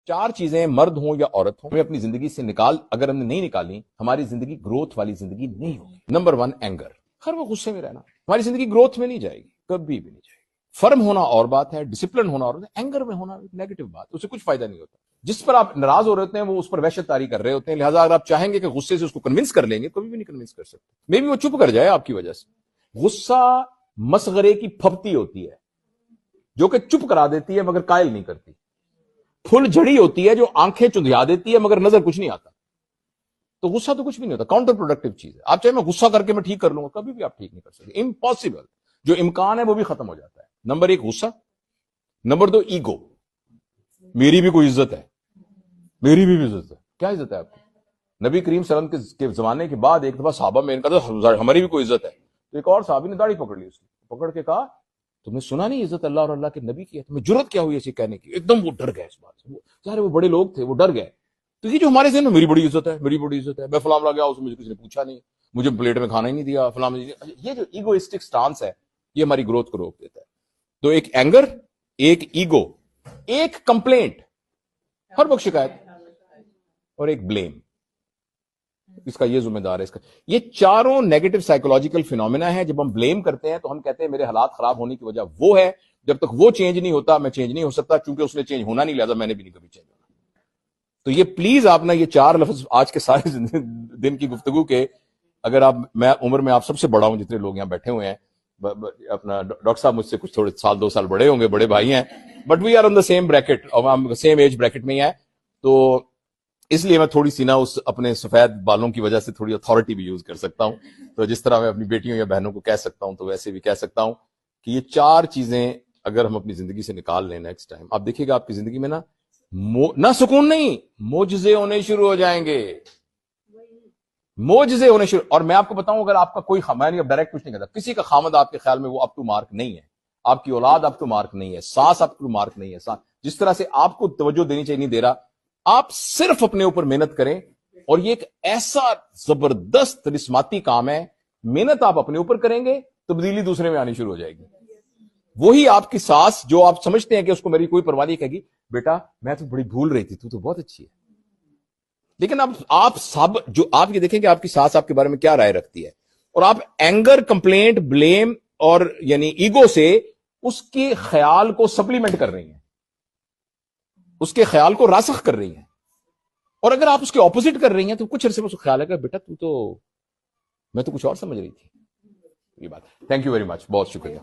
چار چیزیں مرد ہوں یا عورت ہوں ہمیں اپنی زندگی سے اگر ہم نے نہیں نکالی ہماری زندگی گروتھ والی زندگی نہیں ہوگی. Number 1 anger. ہر وہ غصے میں رہنا ہماری زندگی گروتھ میں نہیں جائے گی, کبھی بھی نہیں جائے گی. فرم ہونا اور بات ہے, ڈسپلن ہونا اور بات ہے, اینگر میں ہونا نیگیٹو بات, اسے کچھ فائدہ نہیں ہوتا. جس پر آپ ناراض ہو رہے ہوتے ہیں وہ اس پر وحشت طاری کر رہے ہوتے ہیں, لہٰذا اگر آپ چاہیں گے کہ غصے سے اس کو کنونس کر لیں گے, کبھی بھی نہیں کنونس کر سکتے. مے بی وہ چپ کر جائے آپ کی وجہ سے. غصہ مسغرے کی پھپتی ہوتی ہے جو کہ چپ کرا دیتی ہے مگر قائل نہیں کرتی. پھل جھڑی ہوتی ہے جو آنکھیں چندھیا دیتی ہے مگر نظر کچھ نہیں آتا. تو غصہ تو کچھ بھی نہیں ہوتا, کاؤنٹر پروڈکٹیو چیز ہے. آپ چاہے میں غصہ کر کے میں ٹھیک کر لوں گا, کبھی بھی آپ ٹھیک نہیں کر سکتے, امپاسبل. جو امکان ہے وہ بھی ختم ہو جاتا ہے. نمبر 1 غصہ. Number 2 ego. میری بھی کوئی عزت ہے, میری بھی عزت ہے. کیا عزت ہے آپ کی؟ نبی کریم صلی اللہ علیہ وسلم کے زمانے کے بعد ایک دفعہ صحابہ میں ان کا تو ہماری بھی کوئی عزت ہے. تو ایک اور صحابی نے داڑھی پکڑ لی, اس کی پکڑ کے کہا تم نے سنا نہیں عزت اللہ اور اللہ کے نبی کی ہے, تمہیں جرت کیا ہوئی ایسی کہنے کی؟ ایک دم وہ ڈر گئے اس بات سے. سارے وہ بڑے لوگ تھے, وہ ڈر گئے. تو یہ جو ہمارے ذہن میں میری بڑی عزت ہے, میری بڑی عزت ہے, میں فلاں گیا اس مجھے کسی نے پوچھا نہیں, مجھے پلیٹ میں کھانا ہی نہیں دیا فلاں, یہ جو ایگوئسٹک سٹانس ہے یہ ہماری گروتھ کو روک دیتا ہے. تو ایک اینگر, ایک ایگو, ایک کمپلینٹ, ہر وقت شکایت, اور ایک بلیم. اس کا یہ ذمہ دار ہے. اس کا یہ چاروں نیگیٹو سائیکولوجیکل فینومینا ہے. جب ہم بلیم کرتے ہیں تو ہم کہتے ہیں میرے حالات خراب ہونے کی وجہ وہ ہے, جب تک وہ چینج نہیں ہوتا میں چینج نہیں ہو سکتا, چونکہ اس نے چینج ہونا نہیں, لہذا میں نے بھی نہیں کبھی چینج ہونا. تو یہ پلیز آپ نا یہ 4 لفظ آج کے سارے دن کی گفتگو کے, اگر آپ, میں عمر میں آپ سب سے بڑا ہوں جتنے لوگ یہاں بیٹھے ہوئے ہیں, اپنا ڈاکٹر صاحب مجھ سے کچھ تھوڑے سال 2 سال بڑے ہوں گے, بڑے بھائی ہیں, but we are on the same bracket, اور ہم سیم ایج بریکٹ میں ہی ہیں. تو اس لیے میں تھوڑی سی نا اس اپنے سفید بالوں کی وجہ سے تھوڑی اتھارٹی بھی یوز کر سکتا ہوں. تو جس طرح میں اپنی بیٹیوں یا بہنوں کو کہہ سکتا ہوں تو ویسے بھی کہہ سکتا ہوں کہ یہ 4 چیزیں اگر ہم اپنی زندگی سے نکال لیں نیکسٹ ٹائم, آپ دیکھیے گا آپ کی زندگی میں نہ سکون نہیں, معجزے ہونے شروع ہو جائیں گے, معجزے ہونے شروع. اور میں آپ کو بتاؤں, اگر آپ کا کوئی, میں نہیں اب ڈائریکٹ کچھ نہیں کہتا, کسی کا خامد آپ کے خیال میں وہ اپ ٹو مارک نہیں ہے, آپ کی اولاد اپ ٹو مارک نہیں ہے, ساس اپ ٹو مارک نہیں ہے, جس طرح سے آپ کو توجہ دینی چاہیے نہیں دے رہا. آپ صرف اپنے اوپر محنت کریں, اور یہ ایک ایسا زبردست رسماتی کام ہے. محنت آپ اپنے اوپر کریں گے, تبدیلی دوسرے میں آنی شروع ہو جائے گی. وہی آپ کی ساس جو آپ سمجھتے ہیں کہ اس کو میری کوئی پرواہ نہیں, کہے گی بیٹا میں تو بڑی بھول رہی تھی, تو بہت اچھی ہے. لیکن اب آپ سب جو آپ یہ دیکھیں کہ آپ کی ساس آپ کے بارے میں کیا رائے رکھتی ہے, اور آپ اینگر, کمپلینٹ, بلیم اور یعنی ایگو سے اس کے خیال کو سپلیمنٹ کر رہی ہیں, اس کے خیال کو راسخ کر رہی ہیں. اور اگر آپ اس کے اپوزٹ کر رہی ہیں تو کچھ عرصے میں اس کو خیال ہے کہ بیٹا میں تو کچھ اور سمجھ رہی تھی. یہ بات. تھینک یو ویری مچ, بہت شکریہ.